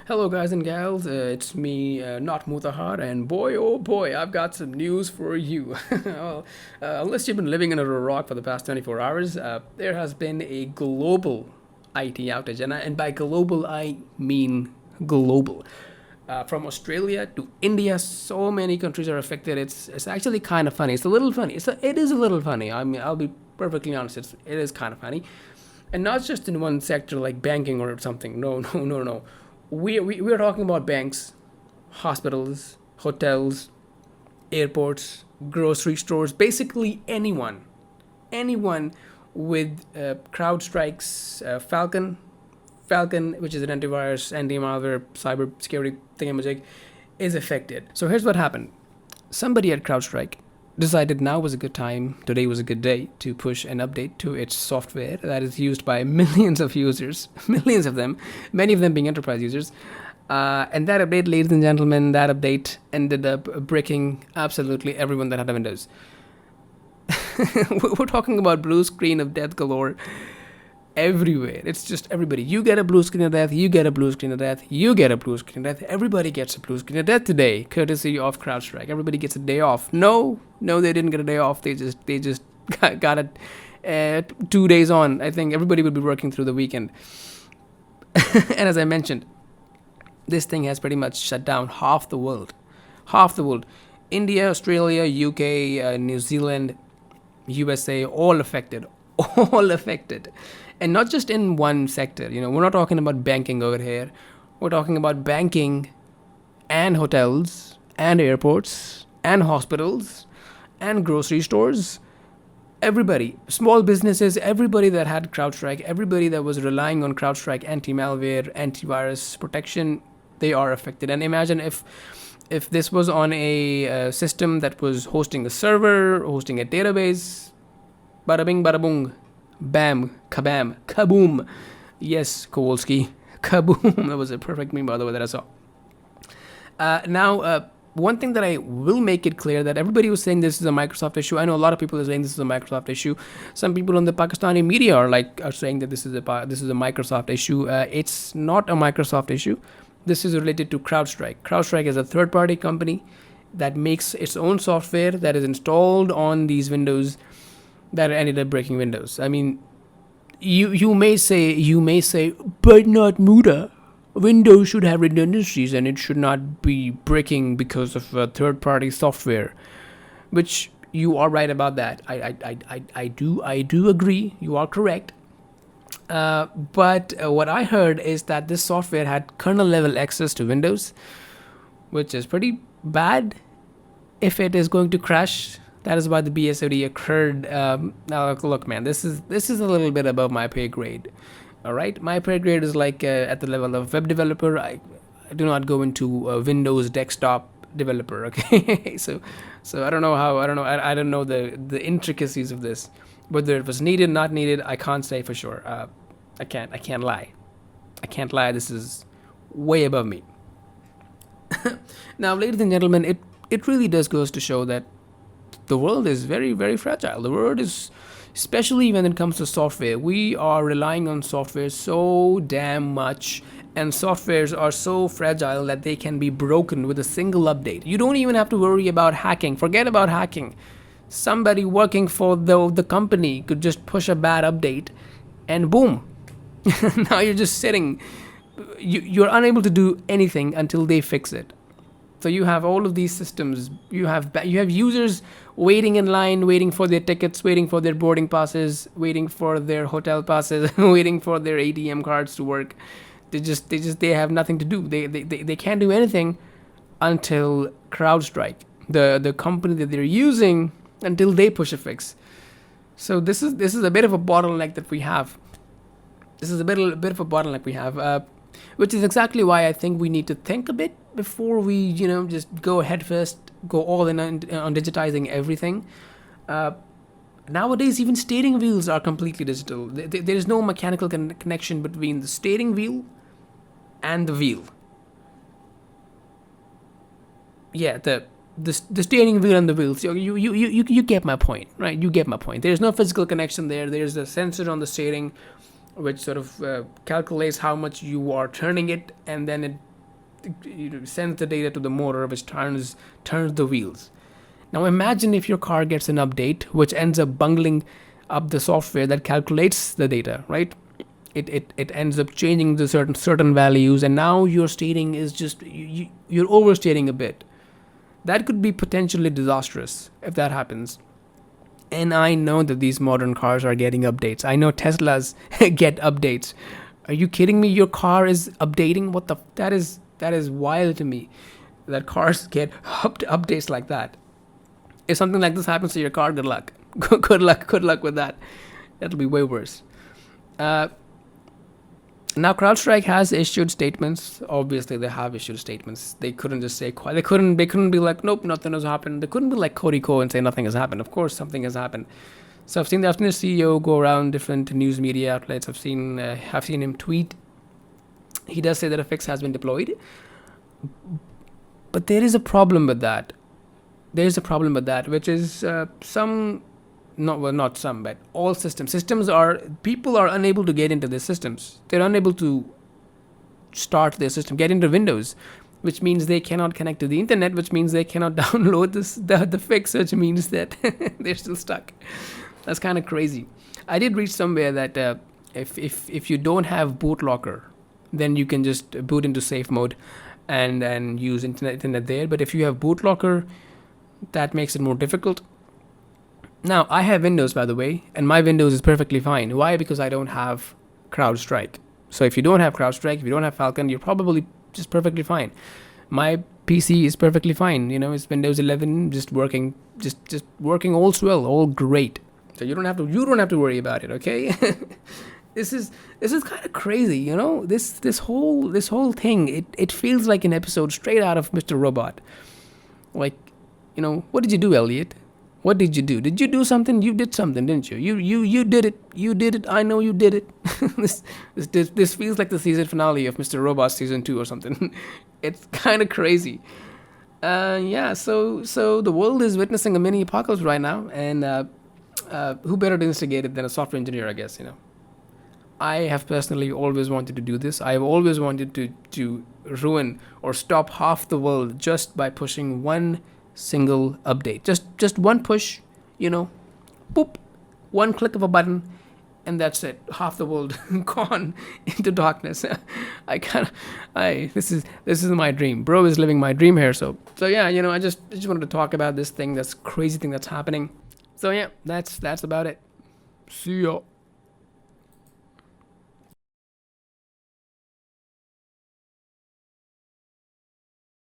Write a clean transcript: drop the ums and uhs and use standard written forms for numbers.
Hello, guys and gals. It's me, not Mutahar, and boy, oh boy, I've got some news for you. Well, unless you've been living under a rock for the past 24 hours, there has been a global IT outage, and by global, I mean global. From Australia to India, so many countries are affected. It's actually kind of funny. It's a little funny. It is a little funny. I mean, I'll be perfectly honest. It is kind of funny, and not just in one sector like banking or something. No, no, no, no. We're talking about banks, hospitals, hotels, airports, grocery stores, basically anyone with CrowdStrike's Falcon, which is an antivirus, anti-malware, cyber security thingamajig, is affected. So here's what happened. Somebody at CrowdStrike decided now was a good time, today was a good day, to push an update to its software that is used by millions of users, millions of them, many of them being enterprise users. And that update, ladies and gentlemen, that update ended up breaking absolutely everyone that had a Windows. We're talking about blue screen of death galore everywhere. It's just everybody. You get a blue screen of death, you get a blue screen of death, you get a blue screen of death. Everybody gets a blue screen of death today, courtesy of CrowdStrike. Everybody gets a day off. No, they didn't get a day off. They just got it 2 days on. I think everybody will be working through the weekend. And as I mentioned, this thing has pretty much shut down half the world. Half the world. India, Australia, UK, New Zealand, USA, all affected. All affected. And not just in one sector. We're not talking about banking over here. We're talking about banking and hotels and airports and hospitals and grocery stores. Everybody, small businesses, everybody that had CrowdStrike, everybody that was relying on CrowdStrike anti-malware, antivirus protection, they are affected. And imagine if this was on a system that was hosting a server, hosting a database, bada bing, bada boom, bam, kabam, kaboom. Yes, Kowalski, kaboom. That was a perfect meme, by the way, that I saw. Now, one thing that I will make it clear that everybody was saying this is a Microsoft issue. I know a lot of people are saying this is a Microsoft issue. Some people in the Pakistani media are saying that this is a Microsoft issue. It's not a Microsoft issue. This is related to CrowdStrike. CrowdStrike is a third-party company that makes its own software that is installed on these Windows that ended up breaking Windows. I mean, you may say, but not Muda. Windows should have redundancies and it should not be breaking because of third-party software, which you are right about that. I do agree. You are correct. But what I heard is that this software had kernel level access to Windows, which is pretty bad if it is going to crash. That is why the BSOD occurred. Now, look, man, this is a little bit above my pay grade. All right, my pay grade is like at the level of web developer. I do not go into Windows desktop developer. Okay, so I don't know how. I don't know the intricacies of this. Whether it was needed, not needed, I can't say for sure. I can't lie. I can't lie. This is way above me. Now, ladies and gentlemen, it really does goes to show that the world is very, very fragile. The world is, especially when it comes to software, we are relying on software so damn much, and softwares are so fragile that they can be broken with a single update. You don't even have to worry about hacking. Forget about hacking. Somebody working for the company could just push a bad update, and boom, now you're just sitting. You're unable to do anything until they fix it. So you have all of these systems. You have users waiting in line, waiting for their tickets, waiting for their boarding passes, waiting for their hotel passes, waiting for their ATM cards to work. They have nothing to do. They can't do anything until CrowdStrike, the company that they're using, until they push a fix. So this is a bit of a bottleneck that we have. This is a bit of a bottleneck we have, which is exactly why I think we need to think a bit before we, just go head first, go all in on digitizing everything. Nowadays, even steering wheels are completely digital. There is no mechanical connection between the steering wheel and the wheel. Yeah, the steering wheel and the wheels. You get my point, right? You get my point. There's no physical connection there. There's a sensor on the steering, which sort of calculates how much you are turning it, and then it sends the data to the motor, which turns the wheels. Now imagine if your car gets an update which ends up bungling up the software that calculates the data, right? It ends up changing the certain values, and now your steering is just you're oversteering a bit. That could be potentially disastrous if that happens. And I know that these modern cars are getting updates. I know Teslas get updates. Are you kidding me? Your car is updating? What the? That is wild to me. That cars get updates like that. If something like this happens to your car, good luck. Good luck with that. That'll be way worse. Uh, Now CrowdStrike has issued statements. Obviously, they have issued statements. They couldn't just say quiet. They couldn't be like, nope, nothing has happened. They couldn't be like Cody Ko and say nothing has happened. Of course, something has happened. So I've seen the CEO go around different news media outlets. I've seen him tweet. He does say that a fix has been deployed, but there is a problem with that. There's a problem with that, which is not some, but all systems are, people are unable to get into their systems. They're unable to start their system, get into Windows, which means they cannot connect to the internet, which means they cannot download the fix, which means that they're still stuck. That's kind of crazy. I did read somewhere that if you don't have bootlocker, then you can just boot into safe mode and use internet there. But if you have bootlocker, that makes it more difficult. Now, I have Windows, by the way, and my Windows is perfectly fine. Why? Because I don't have CrowdStrike. So if you don't have CrowdStrike, if you don't have Falcon, you're probably just perfectly fine. My PC is perfectly fine. It's Windows 11, just working all swell, all great. So you don't have to worry about it. Okay. This is kind of crazy. This whole thing. It feels like an episode straight out of Mr. Robot. Like, what did you do, Elliot? What did you do? Did you do something? You did something, didn't you? You did it. You did it. I know you did it. This feels like the season finale of Mr. Robot season 2 or something. It's kind of crazy. Yeah. So the world is witnessing a mini apocalypse right now, and who better to instigate it than a software engineer? I guess. I have personally always wanted to do this. I have always wanted to ruin or stop half the world just by pushing one single update. Just one push, boop, one click of a button, and that's it. Half the world gone into darkness. This is my dream. Bro is living my dream here. So yeah, I just wanted to talk about this crazy thing that's happening. So yeah, that's about it. See ya.